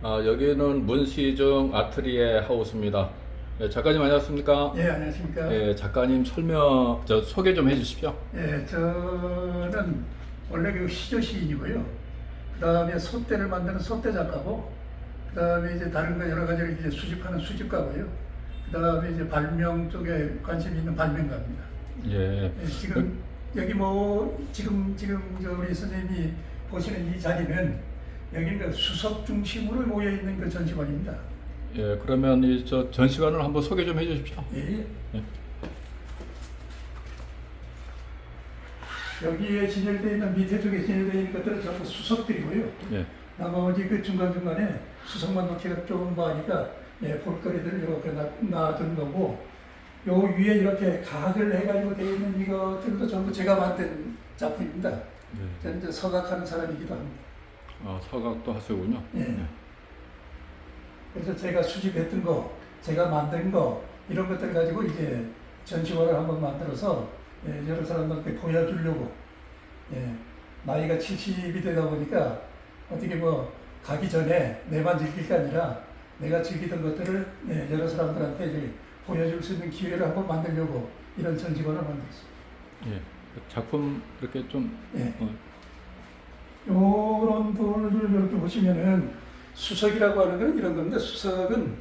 여기는 문시중 아트리에 하우스입니다. 네, 작가님 안녕하십니까? 예, 안녕하십니까. 작가님 소개 좀 해주십시오. 예, 저는 원래 그 시조 시인이고요. 그 다음에 소떼를 만드는 소떼 작가고, 그 다음에 이제 다른 거 여러 가지를 이제 수집하는 수집가고요. 그 다음에 이제 발명 쪽에 관심이 있는 발명가입니다. 예. 예, 지금 여기 지금 저 우리 선생님이 보시는 이 자리는 여기는 그 수석 중심으로 모여 있는 그 전시관입니다. 그러면 저 전시관을 한번 소개 좀 해주십시오. 예. 예. 여기에 진열되어 있는 밑에 쪽에 진열되어 있는 것들은 전부 수석들이고요. 예. 나머지 그 중간중간에 수석만 놓기가 조금 많으니까 볼거리들을 이렇게 놔둔 거고, 요 위에 이렇게 각을 해가지고 되어 있는 이것들도 전부 제가 만든 작품입니다. 저는 이제 서각하는 사람이기도 합니다. 서각도 하시군요. 예. 그래서 제가 수집했던 거, 제가 만든 거, 이런 것들 가지고 이제 전시관을 한번 만들어서 여러 사람들한테 보여주려고. 나이가 70이 되다 보니까 어떻게 뭐 가기 전에 내만 즐길 게 아니라 내가 즐기던 것들을 여러 사람들한테 이제 보여줄 수 있는 기회를 한번 만들려고 이런 전시관을 만들었습니다. 예. 작품 이렇게 좀. 예. 요런 돌을 이렇게 보시면은 수석이라고 하는 건 이런 겁니다. 수석은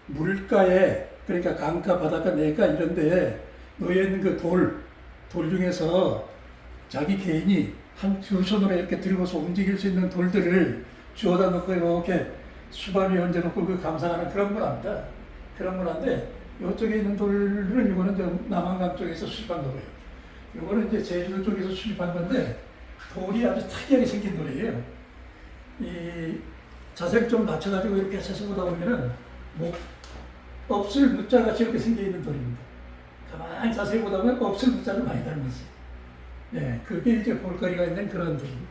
물가에, 그러니까 강가, 바닷가, 내가 이런 데에 놓여 있는 그 돌 중에서 자기 개인이 한 두 손으로 이렇게 들고서 움직일 수 있는 돌들을 주워다 놓고 이렇게 수밤 위에 얹어놓고 그 감상하는 그런 문화입니다. 그런 문화인데, 이쪽에 있는 돌은 이거는 좀 남한강 쪽에서 수집한 거고요. 이거는 이제 제주도 쪽에서 수집한 건데, 돌이 아주 특이하게 생긴 돌이에요. 이 자세를 좀 낮춰가지고 이렇게 세서 보다 보면은 업술 무자같이 이렇게 생겨 있는 돌입니다. 가만히 자세히 보다 보면 업술 무자를 많이 닮았어요. 그게 이제 볼거리가 있는 그런 돌입니다.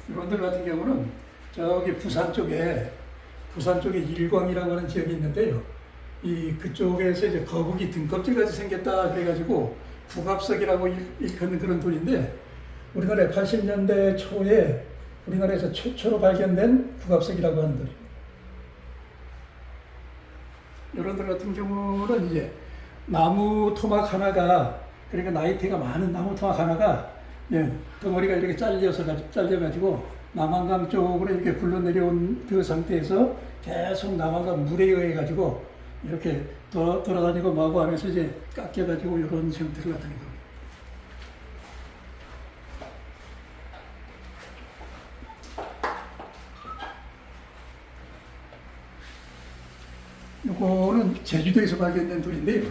이런 돌 같은 경우는 저기 부산 쪽에 일광이라고 하는 지역이 있는데요. 그쪽에서 이제 거북이 등껍질같이 생겼다 그래가지고 국압석이라고 일컫는 그런 돌인데, 우리나라에 80년대 초에 우리나라에서 최초로 발견된 국압석이라고 하는 돌입니다. 이런 돌 같은 경우는 이제 나무 토막 하나가, 그러니까 나이테가 많은 나무 토막 하나가 덩어리가 이렇게 잘려가지고 남한강 쪽으로 이렇게 굴러내려온 그 상태에서 계속 남한강 물에 의해가지고 이렇게 돌아다니고 마구 하면서 이제 깎여가지고 이런 형태를 나타낸 겁니다. 이거는 제주도에서 발견된 돌인데요.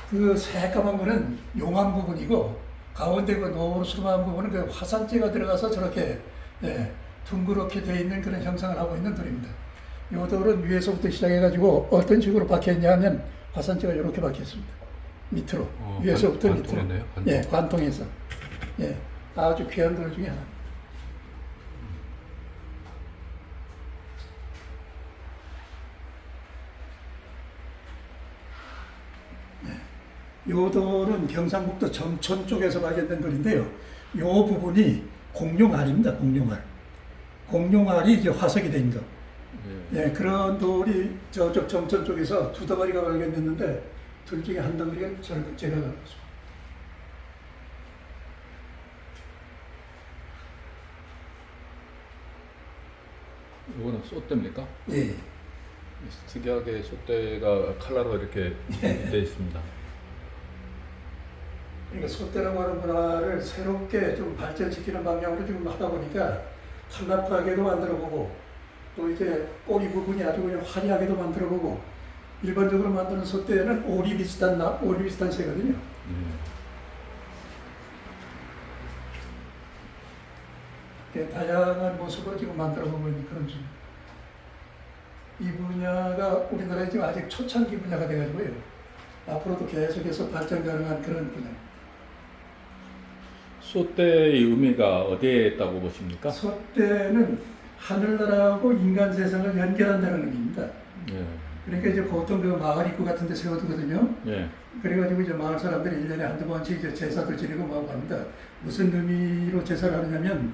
그 새까만 거는 용암 부분이고, 가운데 그 노르스름한 부분은 그 화산재가 들어가서 저렇게 둥그렇게 되어 있는 그런 형상을 하고 있는 돌입니다. 이 돌은 위에서부터 시작해가지고 어떤 식으로 박혀있냐 하면 화산재가 이렇게 박혀있습니다. 밑으로. 위에서부터 밑으로. 관통해서. 아주 귀한 돌 중에 하나. 요 돌은 경상북도 정천 쪽에서 발견된 돌인데요. 요 부분이 공룡알입니다. 공룡알이 이제 화석이 된 거. 그런 돌이 저쪽 정천 쪽에서 두 덩어리가 발견됐는데, 둘 중에 한 덩어리가 제가 갖고 있습니다. 이거는 솥대입니까? 예. 특이하게 솥대가 칼라로 이렇게 되어 있습니다. 그러니까 솥대라고 하는 문화를 새롭게 좀 발전시키는 방향으로 지금 하다 보니까 칼라프하게도 만들어보고, 또 이제 꼬리 부분이 아주 그냥 화려하게도 만들어보고, 일반적으로 만드는 솥대는 오리 비슷한 새거든요. 다양한 모습으로 지금 만들어보고 있는 그런 중입니다. 이 분야가 우리나라에 지금 아직 초창기 분야가 돼가지고요. 앞으로도 계속해서 발전 가능한 그런 분야입니다. 솥대의 의미가 어디에 있다고 보십니까? 솥대는 하늘나라하고 인간 세상을 연결한다는 의미입니다. 그러니까 이제 보통 그 마을 입구 같은 데 세워두거든요. 그래가지고 이제 마을 사람들이 1년에 한두 번씩 이제 제사도 지내고 막 합니다. 무슨 의미로 제사를 하느냐면,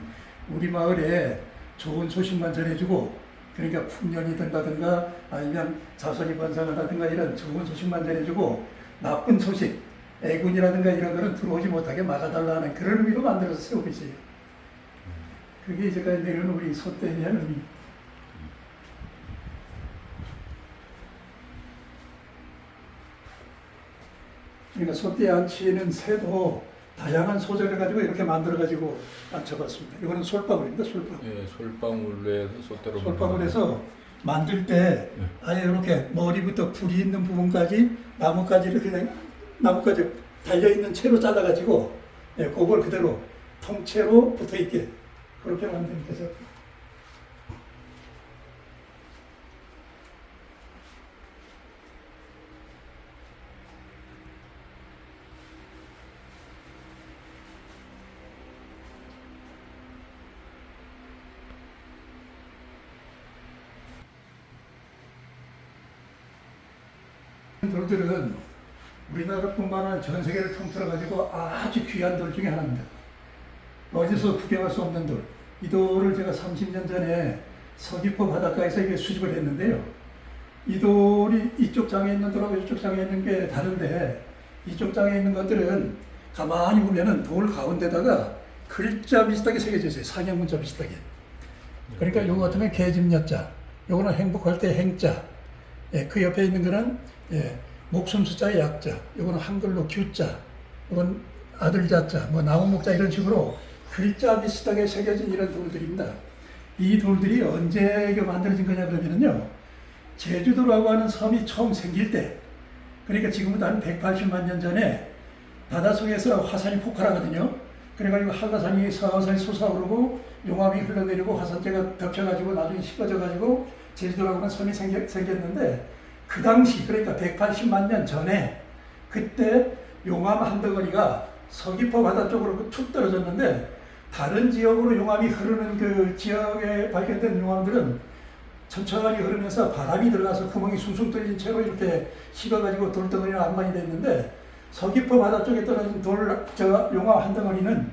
우리 마을에 좋은 소식만 전해주고, 그러니까 풍년이 든다든가 아니면 자손이 번성한다든가 이런 좋은 소식만 전해주고, 나쁜 소식, 애군이라든가 이런 거는 들어오지 못하게 막아달라는 그런 의미로 만들어서 세우고 있어요. 그게 이제까지 내려오는 우리 소떼에 대한 의미. 그러니까 소떼 안치는 새도 다양한 소재를 가지고 이렇게 만들어가지고 앉혀봤습니다. 이거는 솔방울입니다, 솔방울. 예, 솔방울에서 소대로 솔방울에서 만들 때 네. 아예 이렇게 머리부터 불이 있는 부분까지 나뭇가지를 그냥 나뭇가지 달려있는 채로 잘라가지고 예, 그걸 그대로 통째로 붙어있게 그렇게 만듭니다. 돌들은 우리나라뿐만 아니라 전 세계를 통틀어 가지고 아주 귀한 돌 중에 하나입니다. 어디서 구경할 수 없는 돌. 이 돌을 제가 30년 전에 서귀포 바닷가에서 이게 수집을 했는데요. 이 돌이 이쪽 장에 있는 돌하고 이쪽 장에 있는 게 다른데, 이쪽 장에 있는 것들은 가만히 보면은 돌 가운데다가 글자 비슷하게 새겨져 있어요. 상형 문자 비슷하게. 그러니까 요거 같으면 개집여자, 요거는 행복할 때 행자, 예, 그 옆에 있는 거는 예, 목숨 숫자의 약자, 요거는 한글로 규자, 요건 아들 자자, 뭐 나무목자 이런 식으로 글자 비슷하게 새겨진 이런 돌들입니다. 이 돌들이 언제 만들어진 거냐 그러면요, 제주도라고 하는 섬이 처음 생길 때, 그러니까 지금부터 한 180만 년 전에 바닷속에서 화산이 폭발하거든요. 그래가지고 한라산이 서서히 솟아오르고 용암이 흘러내리고 화산재가 덮쳐가지고 나중에 식어져가지고 제주도라고 하는 섬이 생겼는데, 그 당시 그러니까 180만 년 전에 그때 용암 한 덩어리가 서귀포 바다 쪽으로 툭 떨어졌는데, 다른 지역으로 용암이 흐르는 그 지역에 발견된 용암들은 천천히 흐르면서 바람이 들어가서 구멍이 숭숭 뚫린 채로 이렇게 식어가지고 돌덩어리가 안반이 됐는데, 서귀포 바다 쪽에 떨어진 용암 한 덩어리는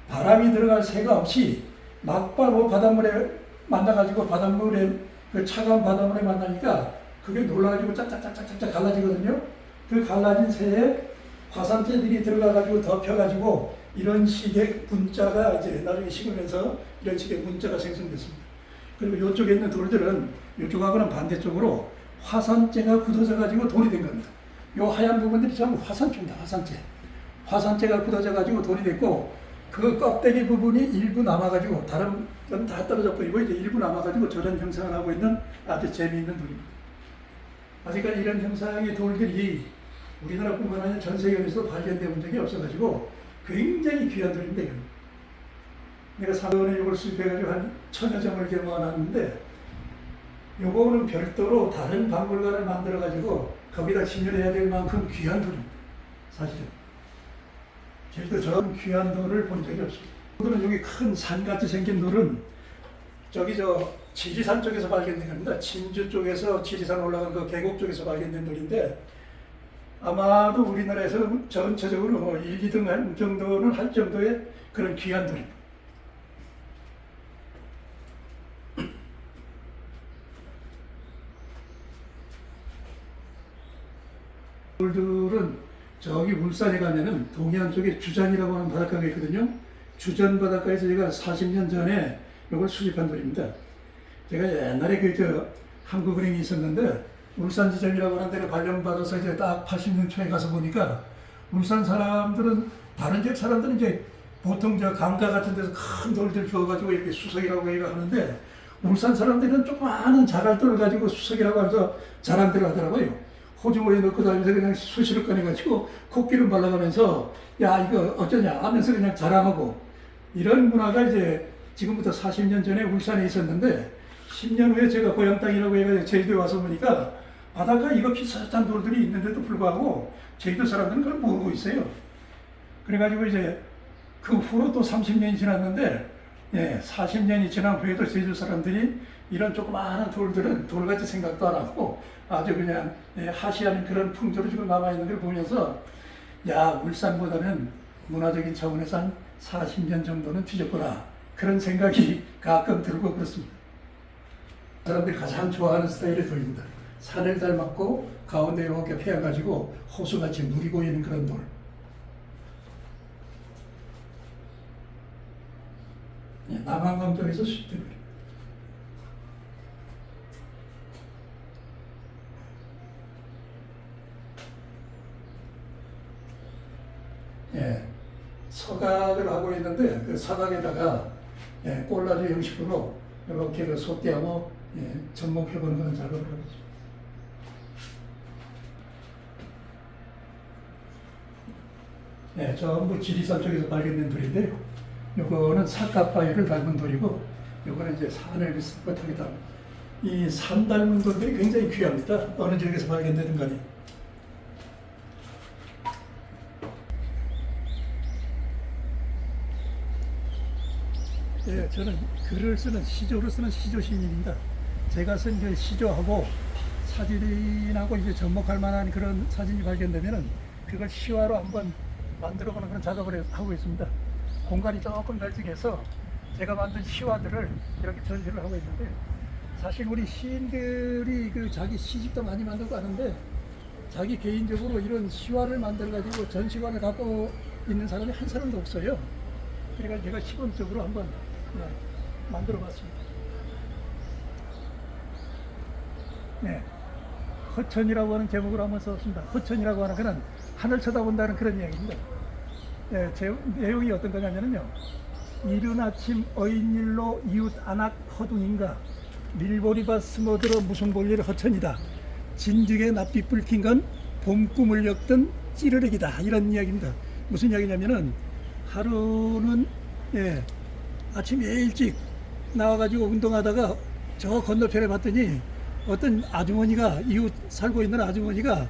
바람이 들어갈 새가 없이 막바로 바닷물에 만나가지고 바닷물에 그 차가운 바닷물에 만나니까 그게 놀라가지고 짝짝짝짝짝 갈라지거든요. 그 갈라진 새에 화산재들이 들어가가지고 덮여가지고 이런 식의 문자가 이제 나중에 식으면서 이런 식의 문자가 생성됐습니다. 그리고 이쪽에 있는 돌들은 이쪽하고는 반대쪽으로 화산재가 굳어져가지고 돌이 된 겁니다. 이 하얀 부분들이 전부 화산재입니다. 화산재. 화산재가 굳어져가지고 돌이 됐고, 그 껍데기 부분이 일부 남아가지고 다른 건 다 떨어져 버리고 이제 일부 남아가지고 저런 형상을 하고 있는 아주 재미있는 돌입니다. 아직까지 이런 형상의 돌들이 우리나라뿐만 아니라 전 세계에서 발견되어 본 적이 없어가지고 굉장히 귀한 돌인데, 이건. 내가 3년에 이걸 수입해가지고 한 1000여 점을 개모아놨는데, 요거는 별도로 다른 박물관을 만들어가지고 거기다 진열해야 될 만큼 귀한 돌입니다. 사실은. 제주도 저런 귀한 돌을 본 적이 없습니다. 오늘은 여기 큰 산같이 생긴 돌은 저기 지리산 쪽에서 발견된 겁니다. 진주 쪽에서 지리산 올라간 그 계곡 쪽에서 발견된 돌인데, 아마도 우리나라에서 전체적으로 뭐 1, 2등 정도는 할 정도의 그런 귀한 돌입니다. 돌들은 저기 울산에 가면은 동해안 쪽에 주전이라고 하는 바닷가가 있거든요. 주전 바닷가에서 제가 40년 전에 이걸 수집한 돌입니다. 제가 옛날에 한국은행이 있었는데, 울산 지점이라고 하는 데를 발령받아서 이제 딱 80년 초에 가서 보니까, 울산 사람들은, 다른 지역 사람들은 이제 보통 강가 같은 데서 큰 돌들 주워가지고 이렇게 수석이라고 하는데, 울산 사람들은 조그마한 자갈돌을 가지고 수석이라고 해서 자랑들을 하더라고요. 호주머니에 넣고 다니면서 그냥 수시로 꺼내가지고 코끼리 발라가면서 야 이거 어쩌냐 하면서 그냥 자랑하고, 이런 문화가 이제 지금부터 40년 전에 울산에 있었는데, 10년 후에 제가 고향 땅이라고 해가지고 제주도에 와서 보니까 바닷가 이거 비슷한 돌들이 있는데도 불구하고 제주도 사람들은 그걸 모르고 있어요. 그래가지고 이제 그 후로 또 30년이 지났는데, 예, 40년이 지난 후에도 제주도 사람들이 이런 조그마한 돌들은 돌같이 생각도 안 하고 아주 그냥 하시하는 그런 풍조로 지금 남아있는 걸 보면서, 야, 울산보다는 문화적인 차원에서 한 40년 정도는 뒤졌구나, 그런 생각이 가끔 들고 그렇습니다. 사람들이 가장 좋아하는 스타일의 돌입니다. 산을 닮았고 가운데 이렇게 패여가지고 호수같이 물이 고이는 그런 돌. 예, 남한강 쪽에서 수입됩니다. 예, 서각을 하고 있는데 그 서각에다가 꼴라주 형식으로 이렇게 그 소띠하고 접목해보는 그런 작업을 하고 있습니다. 전부 지리산 쪽에서 발견된 돌인데요. 요거는 사카파이를 닮은 돌이고, 요거는 이제 산을 비슷하게 닮은. 이 산 닮은 돌들이 굉장히 귀합니다. 어느 지역에서 발견되든 간에. 예, 저는 글을 쓰는 시조를 쓰는 시조 시인입니다. 제가 쓴 그 시조하고 사진하고 이제 접목할 만한 그런 사진이 발견되면은 그걸 시화로 한번 만들어보는 그런 작업을 하고 있습니다. 공간이 조금 널찍해서 제가 만든 시화들을 이렇게 전시를 하고 있는데, 사실 우리 시인들이 그 자기 시집도 많이 만들고 하는데 자기 개인적으로 이런 시화를 만들어 가지고 전시관을 갖고 있는 사람이 한 사람도 없어요. 그러니까 제가 시범적으로 한번 만들어 봤습니다. 네, 허천이라고 하는 제목으로 한번 썼습니다. 허천이라고 하는 것은 하늘 쳐다본다는 그런 이야기입니다. 네, 제 내용이 어떤 거냐면요, 이른 아침 어인일로 이웃 안악 허둥인가, 밀보리밭 스며들어 무슨 볼일 허천이다, 진즉에 낯빛 불킨 건 봄꿈을 엮던 찌르르기다, 이런 이야기입니다. 무슨 이야기냐면은 하루는 아침에 일찍 나와가지고 운동하다가 저 건너편에 봤더니 어떤 아주머니가, 이웃 살고 있는 아주머니가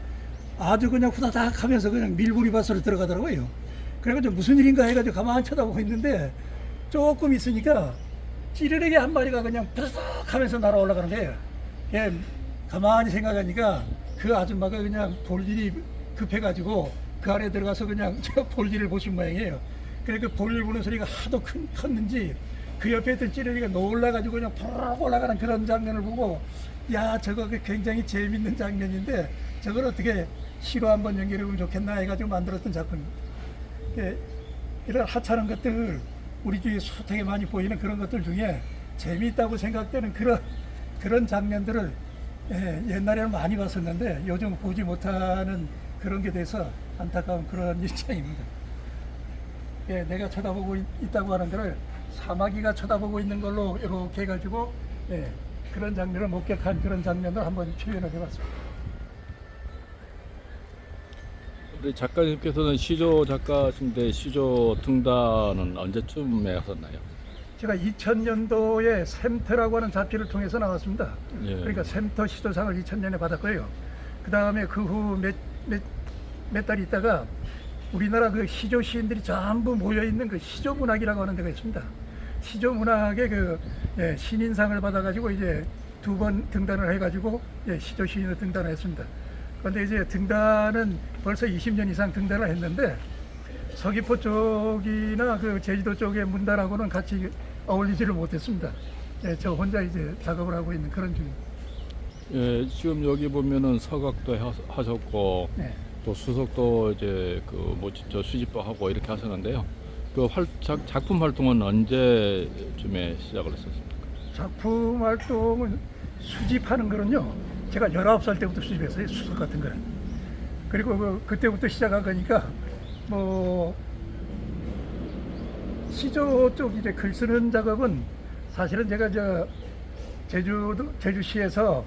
아주 그냥 후다닥 하면서 그냥 밀보리밭으로 들어가더라고요. 그래가지고 무슨 일인가 해가지고 가만히 쳐다보고 있는데 조금 있으니까 찌르르기 한 마리가 그냥 부스덕 하면서 날아 올라가는 거예요. 가만히 생각하니까 그 아줌마가 그냥 볼 일이 급해가지고 그 안에 들어가서 그냥 저 볼 일을 보신 모양이에요. 그러니까 볼일 보는 소리가 하도 컸는지 그 옆에 있던 찌르르기가 놀라가지고 그냥 푸르륵 올라가는 그런 장면을 보고, 야, 저거 굉장히 재밌는 장면인데 저걸 어떻게 시로 한번 연결해보면 좋겠나 해가지고 만들었던 작품입니다. 이런 하찮은 것들, 우리 주위에 숱하게 많이 보이는 그런 것들 중에 재미있다고 생각되는 그런 장면들을 옛날에는 많이 봤었는데 요즘 보지 못하는 그런 게 돼서 안타까운 그런 입장입니다. 내가 쳐다보고 있다고 하는 것을 사마귀가 쳐다보고 있는 걸로 이렇게 해가지고 그런 장면을 목격한 그런 장면을 한번 표현을 해봤습니다. 우리 작가님께서는 시조 작가신데 시조 등단은 언제쯤에 하셨나요? 제가 2000년도에 샘터라고 하는 잡지를 통해서 나왔습니다. 예. 그러니까 샘터 시조상을 2000년에 받았고요. 그 다음에 그 후 몇 달 있다가 우리나라 그 시조 시인들이 전부 모여있는 그 시조문학이라고 하는 데가 있습니다. 시조문학의 그 신인상을 받아가지고 이제 2번 등단을 해가지고 시조 시인으로 등단을 했습니다. 그런데 이제 등단은 벌써 20년 이상 등단을 했는데 서귀포 쪽이나 그 제주도 쪽의 문단하고는 같이 어울리지를 못했습니다. 저 혼자 이제 작업을 하고 있는 그런 중입니다. 지금 여기 보면은 서각도 하셨고 또 수석도 이제 저 수집도 하고 이렇게 하셨는데요. 그 작품 활동은 언제쯤에 시작을 했었습니까? 작품 활동은 수집하는 거는요, 제가 19살 때부터 수집했어요. 수석 같은 거는. 그리고 그때부터 시작한 거니까 시조 쪽 이제 글 쓰는 작업은 사실은 제가 제주시에서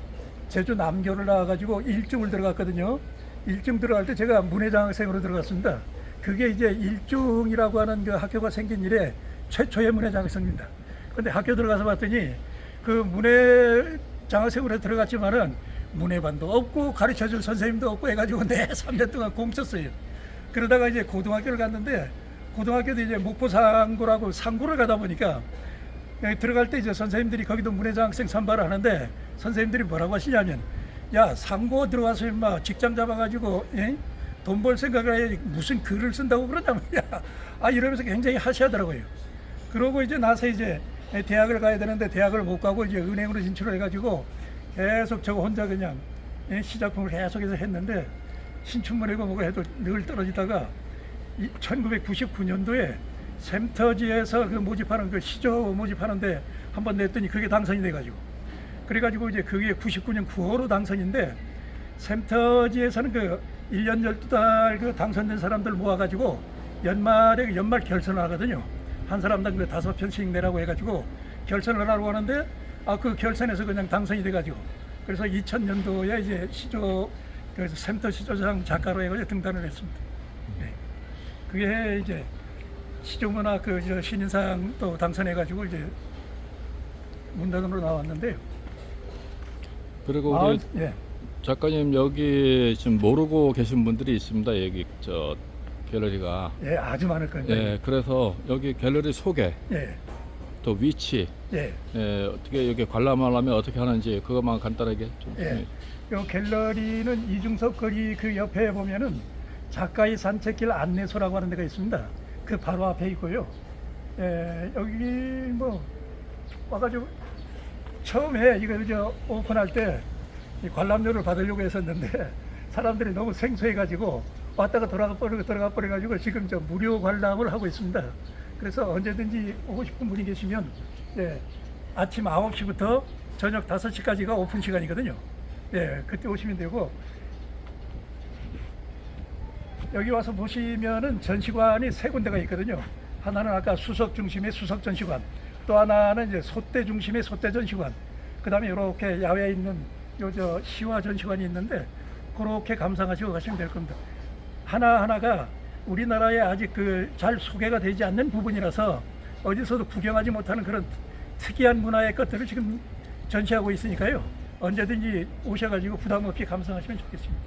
제주 남교를 나와가지고 1중을 들어갔거든요. 1중 들어갈 때 제가 문해장학생으로 들어갔습니다. 그게 이제 1중이라고 하는 그 학교가 생긴 이래 최초의 문해장학생입니다. 근데 학교 들어가서 봤더니 그 문해장학생으로 들어갔지만은 문해반도 없고 가르쳐줄 선생님도 없고 해가지고 3년 동안 공쳤어요. 그러다가 이제 고등학교를 갔는데 고등학교도 이제 목포상고라고 상고를 가다 보니까 들어갈 때 이제 선생님들이 거기도 문해장학생 선발을 하는데 선생님들이 뭐라고 하시냐면, 야, 상고 들어와서 인마 직장 잡아가지고 돈 벌 생각을 해야지 무슨 글을 쓴다고 그러냐 말이야. 이러면서 굉장히 하시하더라고요. 그러고 이제 나서 이제 대학을 가야 되는데 대학을 못 가고 이제 은행으로 진출을 해가지고 계속 저 혼자 그냥 시작품을 계속해서 했는데 신춘문예고 뭐고 해도 늘 떨어지다가 1999년도에 샘터지에서 그 모집하는 그 시조 모집하는데 한번 냈더니 그게 당선이 돼가지고 그래가지고 이제 그게 99년 9월로 당선인데 샘터지에서는 그 1년 12달 그 당선된 사람들 모아가지고 연말에 연말 결선을 하거든요. 한 사람당 그 5편씩 내라고 해가지고 결선을 하려고 하는데 그 결선에서 그냥 당선이 돼가지고 그래서 2000년도에 이제 시조 그래서 샘터 시조상 작가로 해가지고 등단을 했습니다. 네. 그게 이제 시조문학 그 신인상 또 당선해가지고 이제 문단으로 나왔는데요. 그리고 이제 예. 작가님 여기 지금 모르고 계신 분들이 있습니다. 여기 저 갤러리가. 예, 아주 많을 겁니다. 예, 그래서 여기 갤러리 소개, 예. 또 위치, 예. 어떻게 여기 관람하려면 어떻게 하는지 그것만 간단하게 좀. 예. 요 갤러리는 이중섭 거리 그 옆에 보면은 작가의 산책길 안내소라고 하는 데가 있습니다. 그 바로 앞에 있고요. 예, 여기 뭐 와가지고 처음에 이거 저 오픈할 때 이 관람료를 받으려고 했었는데 사람들이 너무 생소해가지고 왔다가 들어가 버려가지고 지금 저 무료 관람을 하고 있습니다. 그래서 언제든지 오고 싶은 분이 계시면 예, 아침 9시부터 저녁 5시까지가 오픈 시간이거든요. 예, 그때 오시면 되고 여기 와서 보시면은 전시관이 3군데가 있거든요. 하나는 아까 수석 중심의 수석 전시관, 또 하나는 이제 솥대 중심의 솥대 전시관, 그 다음에 이렇게 야외에 있는 요 시화 전시관이 있는데 그렇게 감상하시고 가시면 될 겁니다. 하나하나가 우리나라에 아직 그 잘 소개가 되지 않는 부분이라서 어디서도 구경하지 못하는 그런 특이한 문화의 것들을 지금 전시하고 있으니까요. 언제든지 오셔가지고 부담 없이 감상하시면 좋겠습니다.